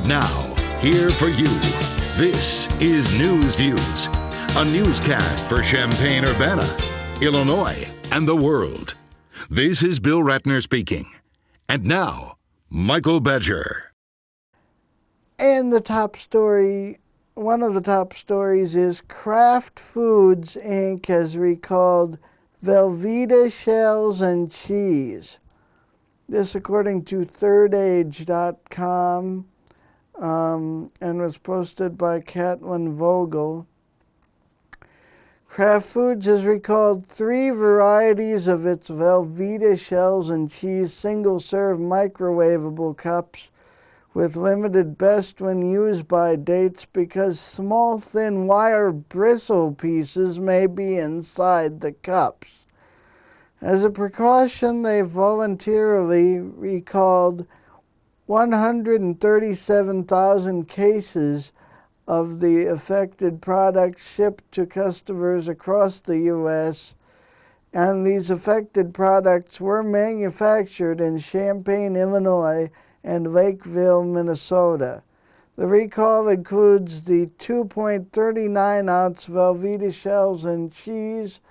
Now, here for you, this is News Views, a newscast for Champaign-Urbana, Illinois, and the world. This is Bill Ratner speaking. And now, Michael Badger. And the top story, one of the top stories is Kraft Foods, Inc. has recalled Velveeta shells and cheese. This according to thirdage.com and was posted by Caitlin Vogel. Kraft Foods has recalled 3 varieties of its Velveeta shells and cheese single-serve microwavable cups with limited best when used by dates because small thin wire bristle pieces may be inside the cups. As a precaution, they voluntarily recalled 137,000 cases of the affected products shipped to customers across the U.S., and these affected products were manufactured in Champaign, Illinois, and Lakeville, Minnesota. The recall includes the 2.39-ounce Velveeta shells and cheese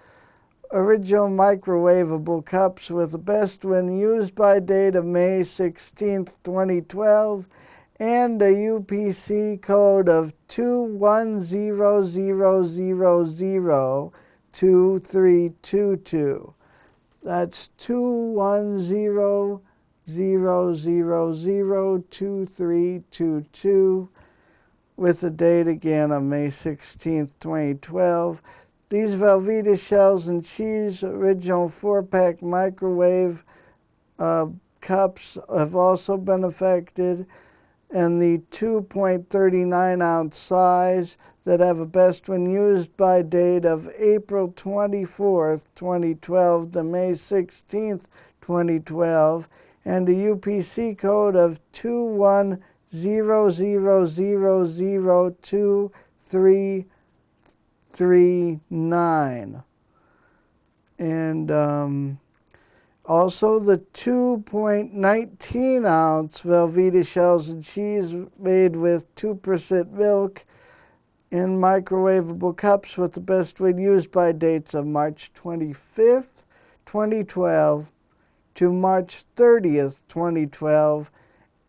original microwavable cups with the best when used by date of May 16, 2012, and a UPC code of 210002322. That's 210002322 with the date again of May 16, 2012. These Velveeta shells and cheese original 4-pack microwave cups have also been affected, and the 2.39-ounce size that have a best when used by date of April 24, 2012 to May 16, 2012, and a UPC code of 210000239. And also the 2.19-ounce Velveeta shells and cheese made with 2% milk in microwavable cups with the best when used by dates of March 25th, 2012 to March 30th, 2012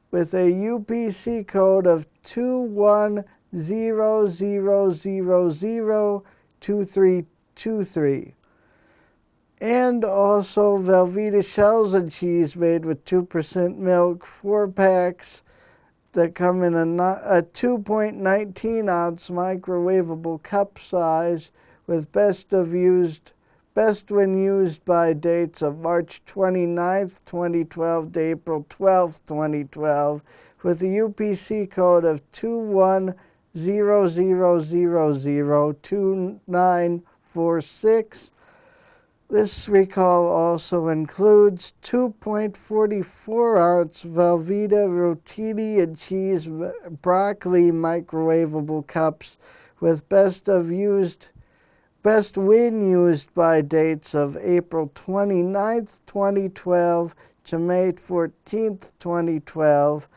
with a UPC code of 210002323. And also Velveeta shells and cheese made with 2% milk, 4 packs that come in a 2.19-ounce microwavable cup size with best when used by dates of March 29th, 2012 to April 12th, 2012 with a UPC code of 210002946. This recall also includes 2.44-ounce Velveeta rotini and cheese broccoli microwavable cups with best when used by dates of April 29th, 2012 to May 14th, 2012,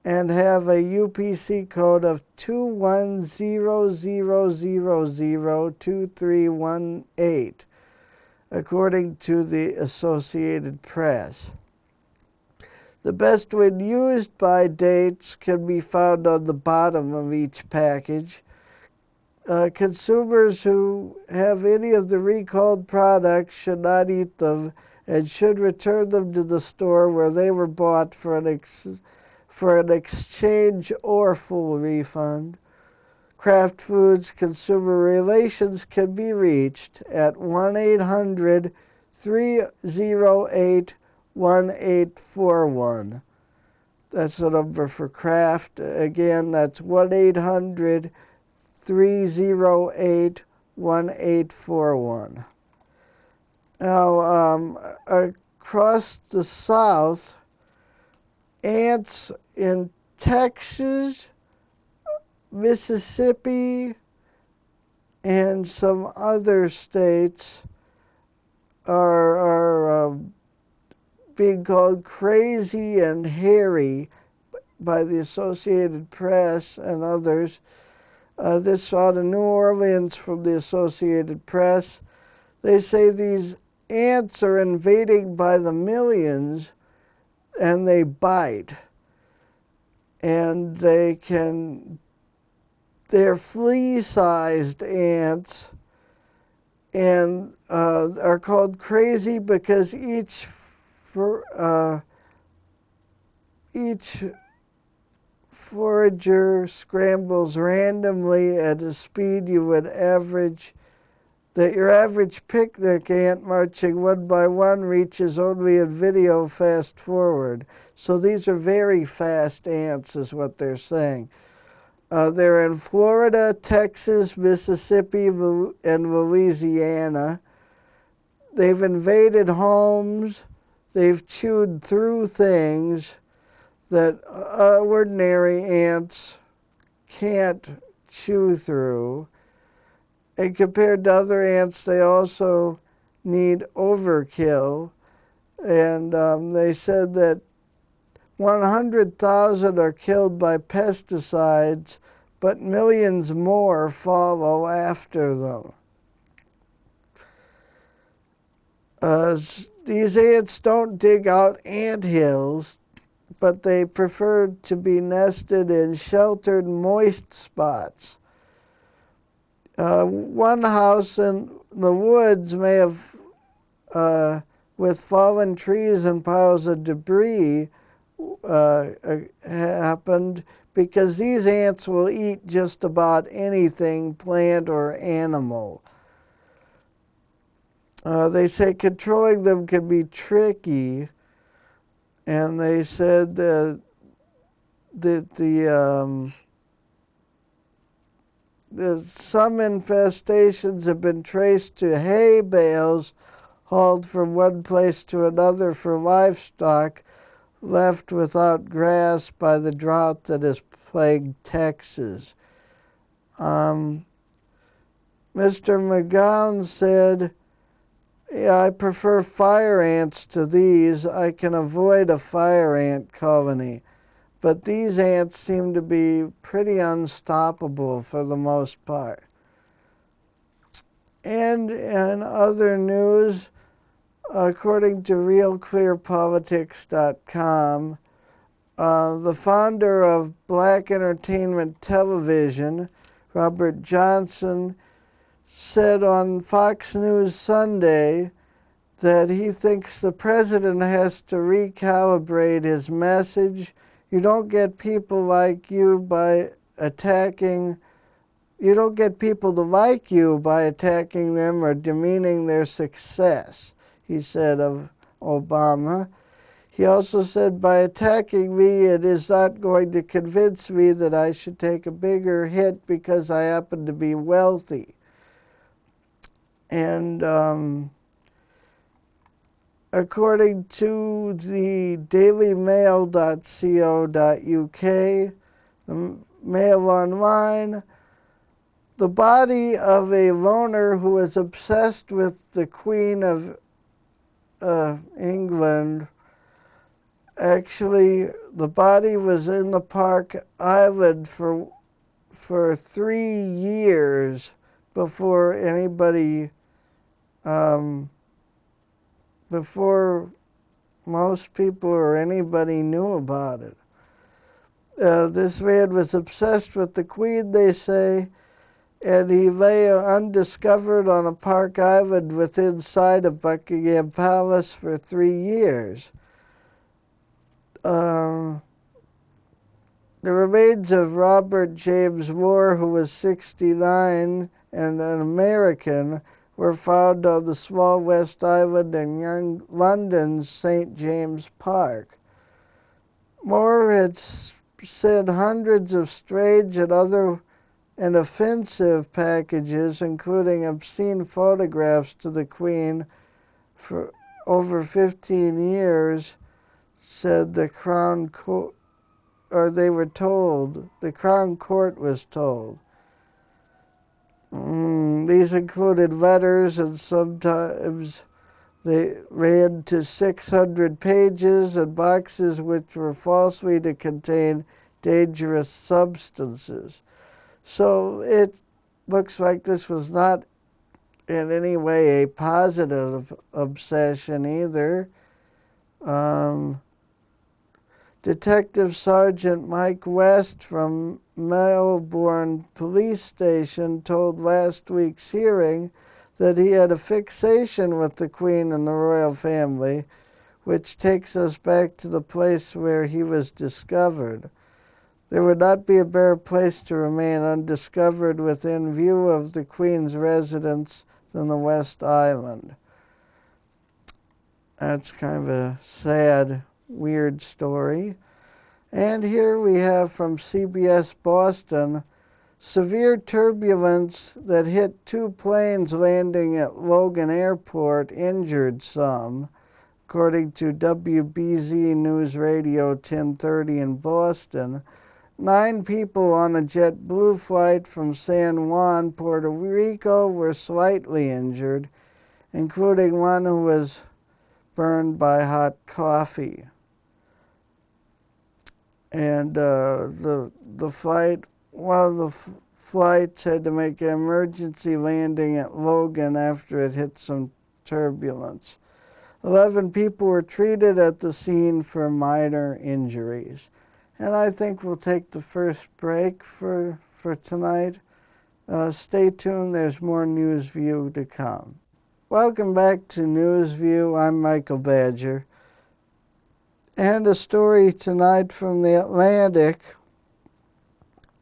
and have a UPC code of 210002318. According to the Associated Press. The best when used by dates can be found on the bottom of each package. Consumers who have any of the recalled products should not eat them and should return them to the store where they were bought for an exchange or full refund. Kraft Foods Consumer Relations can be reached at 1-800-308-1841. That's the number for Kraft. Again, that's 1-800-308-1841. Now, across the South, ants in Texas, Mississippi, and some other states are being called crazy and hairy by the Associated Press and others. This out of New Orleans from the Associated Press. They say these ants are invading by the millions, and they bite. And they're flea-sized ants, and are called crazy because each forager scrambles randomly at a speed you would average, that your average picnic ant marching one by one reaches only in video fast forward. So these are very fast ants is what they're saying. They're in Florida, Texas, Mississippi, and Louisiana. They've invaded homes. They've chewed through things that ordinary ants can't chew through. And compared to other ants, they also need overkill. And they said that 100,000 are killed by pesticides, but millions more follow after them. These ants don't dig out ant hills, but they prefer to be nested in sheltered, moist spots. One house in the woods may have, with fallen trees and piles of debris, happened because these ants will eat just about anything, plant or animal. They say controlling them can be tricky, and they said that some infestations have been traced to hay bales hauled from one place to another for livestock left without grass by the drought that has plagued Texas. Mr. McGowan said, "Yeah, I prefer fire ants to these. I can avoid a fire ant colony. But these ants seem to be pretty unstoppable for the most part." And in other news, according to RealClearPolitics.com, the founder of Black Entertainment Television, Robert Johnson, said on Fox News Sunday that he thinks the president has to recalibrate his message. You don't get people like you by attacking, you don't get people to like you by attacking them or demeaning their success, he said of Obama. He also said, by attacking me, it is not going to convince me that I should take a bigger hit because I happen to be wealthy. And according to the dailymail.co.uk, the Mail Online, the body of a loner who was obsessed with the Queen of England, actually, the body was in the Park Island for 3 years before anybody, before most people or anybody knew about it. This man was obsessed with the Queen, they say, and he lay undiscovered on a Park Island within sight of Buckingham Palace for 3 years. The remains of Robert James Moore, who was 69 and an American, were found on the small West Island in London's St. James Park. Moore had sent hundreds of strange and other and offensive packages, including obscene photographs, to the Queen for over 15 years, said the Crown Court, or they were told, the Crown Court was told. These included letters and sometimes They ran to 600 pages and boxes which were falsely to contain dangerous substances. So it looks like this was not in any way a positive obsession either. Detective Sergeant Mike West from Melbourne Police Station told last week's hearing that he had a fixation with the Queen and the royal family, which takes us back to the place where he was discovered. There would not be a better place to remain undiscovered within view of the Queen's residence than the West Island. That's kind of a sad, weird story. And here we have from CBS Boston, severe turbulence that hit two planes landing at Logan Airport injured some, according to WBZ News Radio 1030 in Boston. 9 people on a JetBlue flight from San Juan, Puerto Rico were slightly injured, including one who was burned by hot coffee. And the flight, one of the flights had to make an emergency landing at Logan after it hit some turbulence. 11 people were treated at the scene for minor injuries. And I think we'll take the first break for tonight. Stay tuned, there's more News View to come. Welcome back to News View. I'm Michael Badger. And a story tonight from the Atlantic.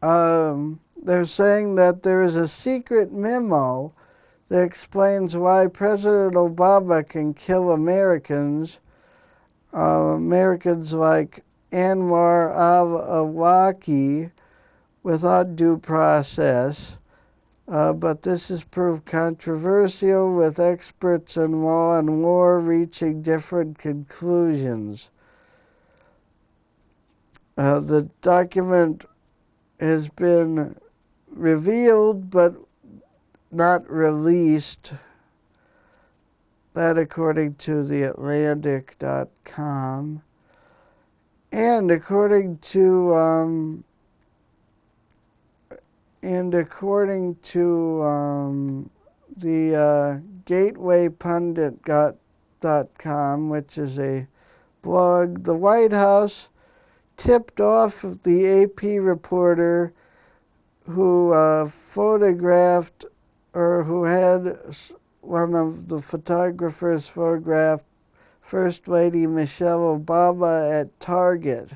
They're saying that there is a secret memo that explains why President Obama can kill Americans, Americans like Anwar al-Awlaki, without due process. But this has proved controversial, with experts in law and war reaching different conclusions. The document has been revealed but not released. That according to theatlantic.com. And according to the gatewaypundit.com, which is a blog, the White House tipped off the AP reporter who photographed, or who had one of the photographers photograph First Lady Michelle Obama at Target.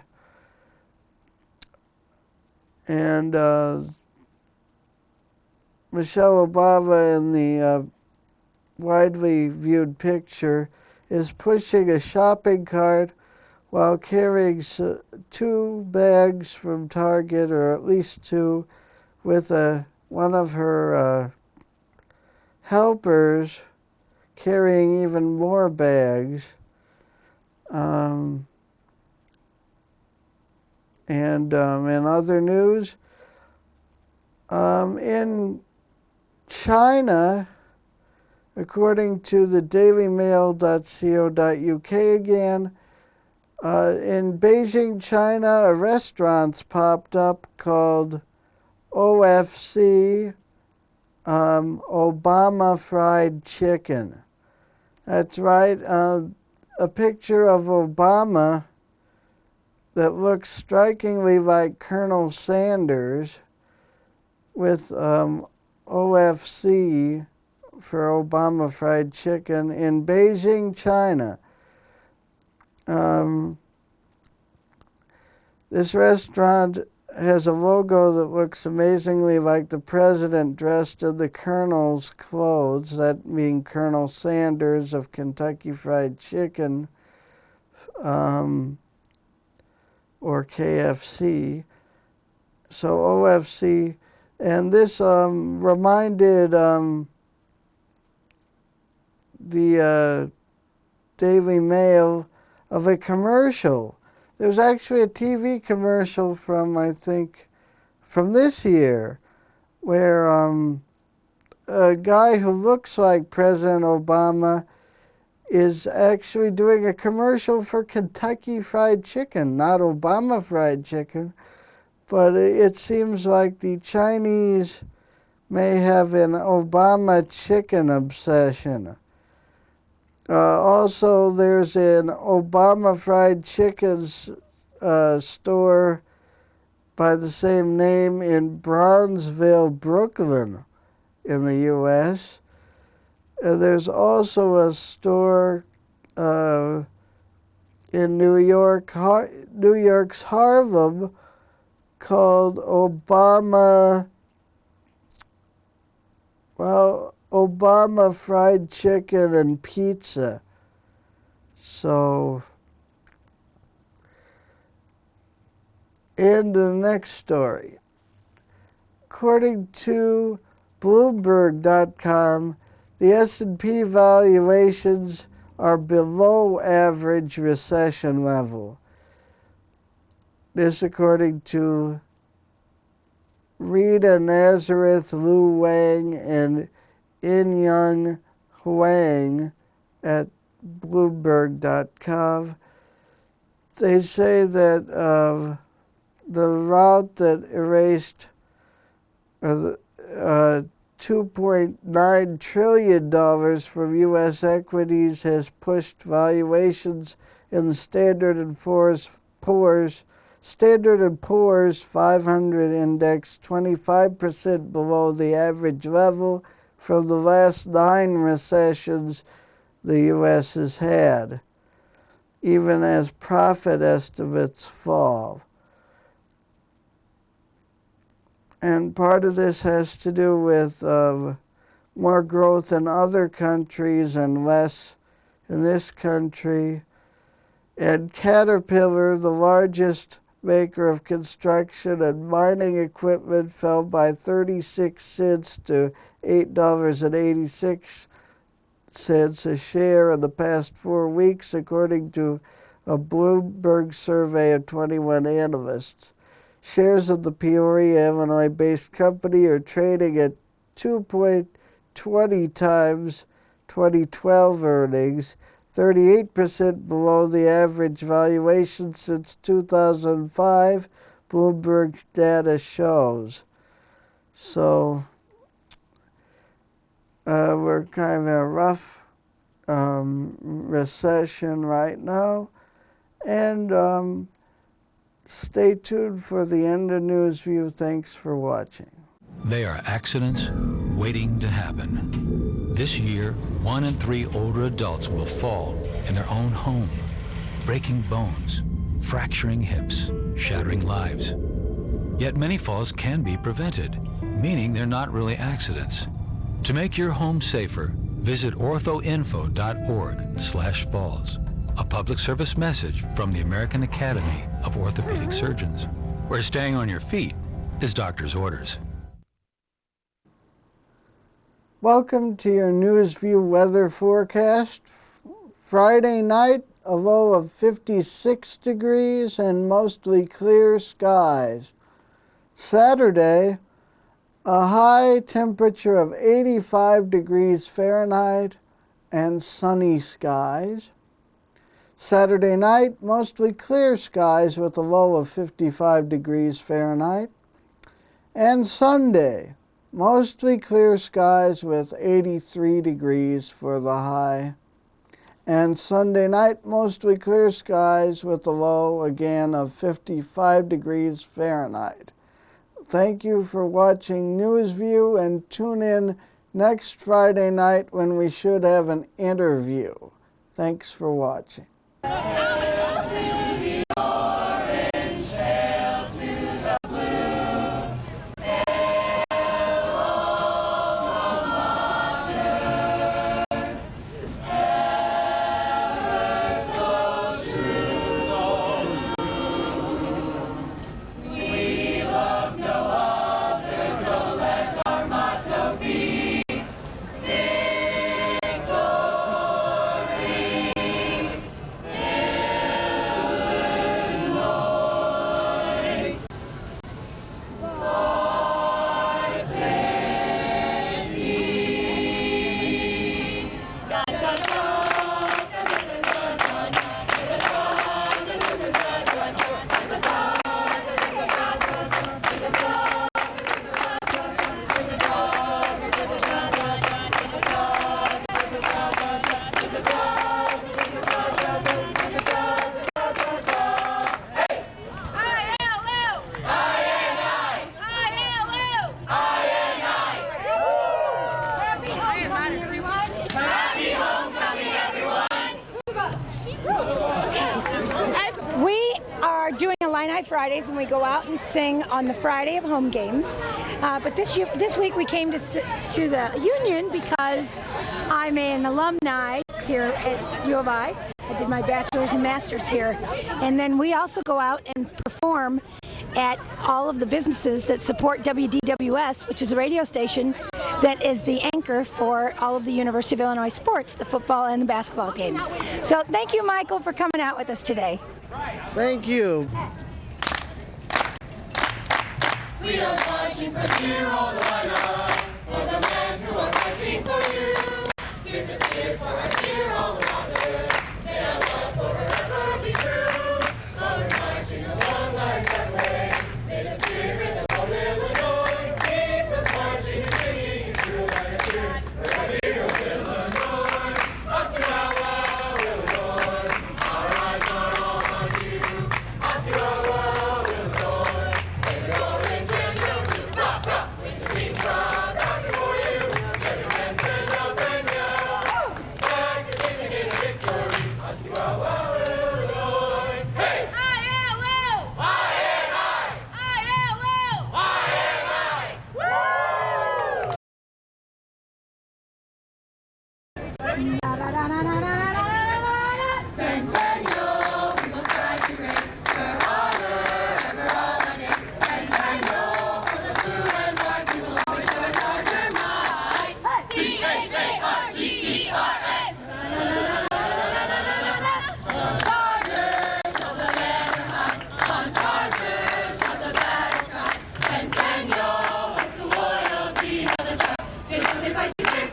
And Michelle Obama in the widely viewed picture is pushing a shopping cart while carrying 2 bags from Target, or at least 2, with one of her helpers carrying even more bags. And in other news, in China, according to the dailymail.co.uk again, in Beijing, China, a restaurant's popped up called OFC, Obama Fried Chicken. That's right, a picture of Obama that looks strikingly like Colonel Sanders, with OFC for Obama Fried Chicken in Beijing, China. This restaurant has a logo that looks amazingly like the president dressed in the Colonel's clothes, that being Colonel Sanders of Kentucky Fried Chicken, or KFC. So OFC, and this reminded the Daily Mail of a commercial. There was actually a TV commercial from, I think, from this year, where a guy who looks like President Obama is actually doing a commercial for Kentucky Fried Chicken, not Obama Fried Chicken, but it seems like the Chinese may have an Obama chicken obsession. Also, there's an Obama Fried Chicken's store by the same name in Brownsville, Brooklyn, in the U.S. There's also a store in New York's Harlem called Obama Fried Chicken and Pizza. So, and the next story. According to Bloomberg.com, the S&P valuations are below average recession level. This according to Rita Nazareth, Lu Wang, and In-Young Huang at Bloomberg.com. They say that the route that erased $2.9 trillion from U.S. equities has pushed valuations in the Standard & Poor's 500 index 25% below the average level from the last 9 recessions the U.S. has had, even as profit estimates fall. And part of this has to do with more growth in other countries and less in this country. And Caterpillar, the largest maker of construction and mining equipment, fell by 36 cents to $8.86 a share in the past 4 weeks, according to a Bloomberg survey of 21 analysts. Shares of the Peoria, Illinois-based company are trading at 2.20 times 2012 earnings, 38% below the average valuation since 2005, Bloomberg data shows. So we're kind of in a rough recession right now. And stay tuned for the end of Newsview. Thanks for watching. They are accidents waiting to happen. This year, 1 in 3 older adults will fall in their own home, breaking bones, fracturing hips, shattering lives. Yet many falls can be prevented, meaning they're not really accidents. To make your home safer, visit orthoinfo.org/falls. A public service message from the American Academy of Orthopedic Surgeons, where staying on your feet is doctor's orders. Welcome to your Newsview weather forecast. Friday night, a low of 56 degrees and mostly clear skies. Saturday, a high temperature of 85 degrees Fahrenheit and sunny skies. Saturday night, mostly clear skies with a low of 55 degrees Fahrenheit. And Sunday, mostly clear skies with 83 degrees for the high. And Sunday night, mostly clear skies with a low, again, of 55 degrees Fahrenheit. Thank you for watching Newsview, and tune in next Friday night when we should have an interview. Thanks for watching. High Fridays, and we go out and sing on the Friday of home games. But this week we came to the Union because I'm an alumni here at U of I. I did my bachelor's and master's here. And then we also go out and perform at all of the businesses that support WDWS, which is a radio station that is the anchor for all of the University of Illinois sports, the football and the basketball games. So thank you, Michael, for coming out with us today. Thank you. We are marching for dear old Iowa, for the men who are fighting for you. Here's a cheer for our dear old Iowa. May our love forever be true. While we're marching along life's way, may the spirit of old Illinois keep us marching and singing through like a cheer for our dear old Illinois. Osceola, Illinois, our eyes are all on you. Osceola, Illinois, and the orange and the blue. Rock, rock, when the team cries out for you. Let your men stand up and yell. Flag is in a victory. Osceola, Illinois. Hey! ILO! I-N-I! ILO! I-N-I! Centennial, we will strive to raise for honor ever all our days. Centennial, for the blue and white, we will always show our soldier might. CHARGERS! Chargers shall the banner high, on chargers shall the battle cry. Centennial is the loyalty of the tribe, it was a fight to victory.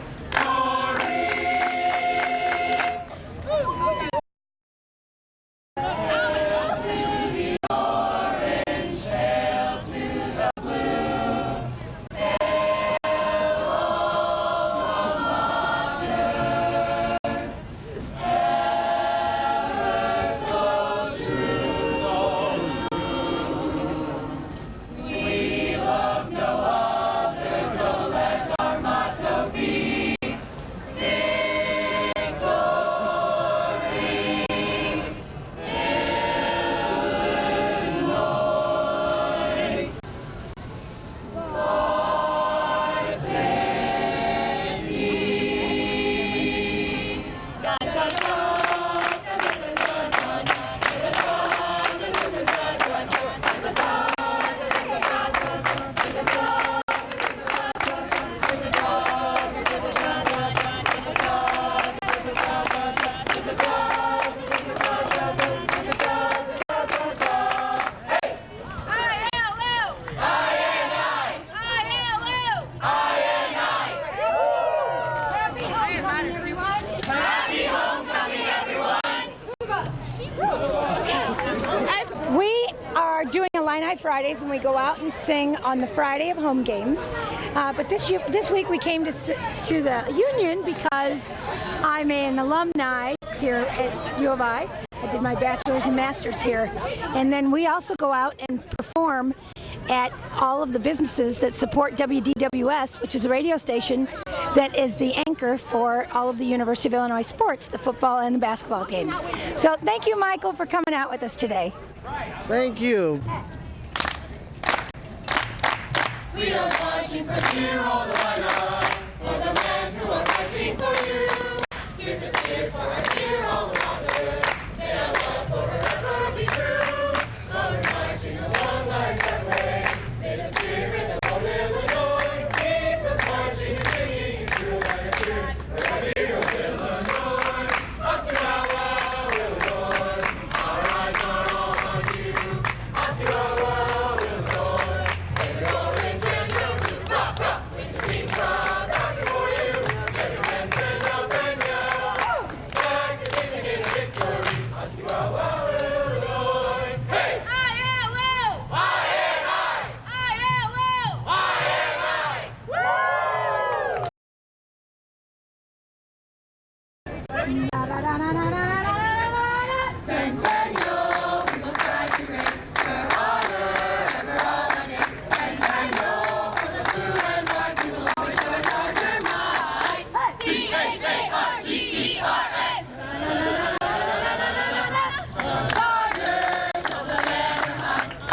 We are doing Illini Fridays, and we go out and sing on the Friday of home games. But this week we came to the Union because I'm an alumni here at U of I. I did my bachelor's and master's here. And then we also go out and perform at all of the businesses that support WDWS, which is a radio station that is the anchor for all of the University of Illinois sports, the football and the basketball games. So thank you, Michael, for coming out with us today. Thank you. We are marching for dear old Iowa, for the men who are fighting for you. Here's a cheer for our dear old Iowa. May our love forever be true. While we're marching along life's way, may the spirit of old Illinois keep us marching and singing through like a cheer for our dear old Illinois. Osceola, Illinois, our eyes are all on you. Osceola, Illinois, and the orange and the blue. Rock, rock, when the team cries out for you. Let your men stand up and yell. Flag is in a victory. Osceola, Illinois. Hey! ILO! I-N-I! ILO! I-N-I! Centennial, we will strive to raise for honor ever all our days. Centennial, for the blue and white, we will always show our soldier might. CHARGERS! Chargers shall the banner high,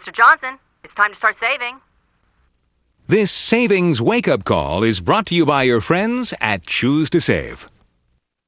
Mr. Johnson, it's time to start saving. This savings wake-up call is brought to you by your friends at Choose to Save.